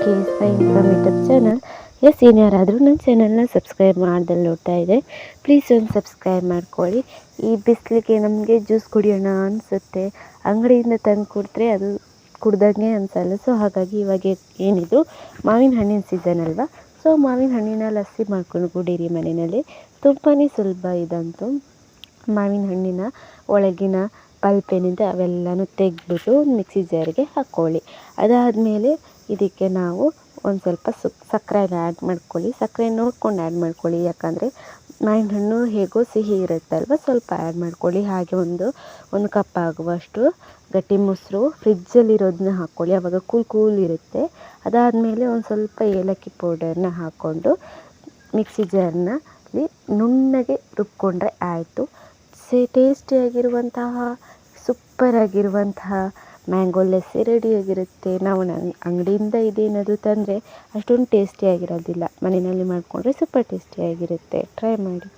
K S Y informative channel. ಇನ್ಯಾರಾದರೂ ನನ್ನ ಚಾನಲ್ನ ಸಬ್ಸ್ಕ್ರೈಬ್ ಮಾಡ್ದಲ್ಲಿ ನೋಡ್ತಾ ಇದೆ, ಪ್ಲೀಸ್ ಒಂದು ಸಬ್ಸ್ಕ್ರೈಬ್ ಮಾಡ್ಕೊಳ್ಳಿ. ಈ ಬಿಸಿಲಿಗೆ ನಮಗೆ ಜ್ಯೂಸ್ ಕುಡಿಯೋಣ ಅನಿಸುತ್ತೆ, ಅಂಗಡಿಯಿಂದ ತಂದು ಕುಡಿದ್ರೆ ಅದು ಕುಡ್ದಂಗೆ ಅನಿಸಲ್ಲ. ಸೊ ಹಾಗಾಗಿ ಇವಾಗ ಏನಿದು ಮಾವಿನ ಹಣ್ಣಿನ ಸೀಸನ್ ಅಲ್ವಾ, ಸೊ ಮಾವಿನ ಹಣ್ಣಿನ ಲಸ್ಸಿ ಮಾಡ್ಕೊಂಡು ಕುಡೀರಿ ಮನೆಯಲ್ಲಿ. ತುಂಬಾ ಸುಲಭ ಇದಂತೂ. ಮಾವಿನ ಹಣ್ಣಿನ ಒಳಗಿನ ಪಲ್ಪ್ ಏನಿದೆ ಅವೆಲ್ಲನೂ ತೆಗೆದ್ಬಿಟ್ಟು ಒಂದು ಮಿಕ್ಸಿ ಜಾರಿಗೆ ಹಾಕ್ಕೊಳ್ಳಿ. ಅದಾದಮೇಲೆ ಇದಕ್ಕೆ ನಾವು ಒಂದು ಸ್ವಲ್ಪ ಸಕ್ಕರೆನ ಆ್ಯಡ್ ಮಾಡ್ಕೊಳ್ಳಿ. ಸಕ್ಕರೆ ನೋಡ್ಕೊಂಡು ಆ್ಯಡ್ ಮಾಡ್ಕೊಳ್ಳಿ, ಯಾಕಂದರೆ ಮಾವಿನ ಹಣ್ಣು ಹೇಗೋ ಸಿಹಿ ಇರುತ್ತಲ್ವ, ಸ್ವಲ್ಪ ಆ್ಯಡ್ ಮಾಡ್ಕೊಳ್ಳಿ. ಹಾಗೆ ಒಂದು ಕಪ್ ಆಗುವಷ್ಟು ಗಟ್ಟಿ ಮೊಸರು, ಫ್ರಿಜ್ಜಲ್ಲಿರೋದನ್ನ ಹಾಕ್ಕೊಳ್ಳಿ, ಆವಾಗ ಕೂಲ್ ಇರುತ್ತೆ. ಅದಾದಮೇಲೆ ಒಂದು ಸ್ವಲ್ಪ ಏಲಕ್ಕಿ ಪೌಡರ್ನ ಹಾಕ್ಕೊಂಡು ಮಿಕ್ಸಿ ಜಾರ್ನಲ್ಲಿ ನುಣ್ಣಗೆ ರುಬ್ಕೊಂಡ್ರೆ ಆಯಿತು. ಟೇಸ್ಟಿಯಾಗಿರುವಂತಹ ಸೂಪರಾಗಿರುವಂತಹ ಮ್ಯಾಂಗೋ ಲಸ್ಸಿ ರೆಡಿಯಾಗಿರುತ್ತೆ. ನಾವು ಅಂಗಡಿಯಿಂದ ಇದೇನದು ತಂದರೆ ಅಷ್ಟೊಂದು ಟೇಸ್ಟಿಯಾಗಿರೋದಿಲ್ಲ, ಮನೆಯಲ್ಲಿ ಮಾಡಿಕೊಂಡ್ರೆ ಸೂಪರ್ ಟೇಸ್ಟಿಯಾಗಿರುತ್ತೆ. ಟ್ರೈ ಮಾಡಿ.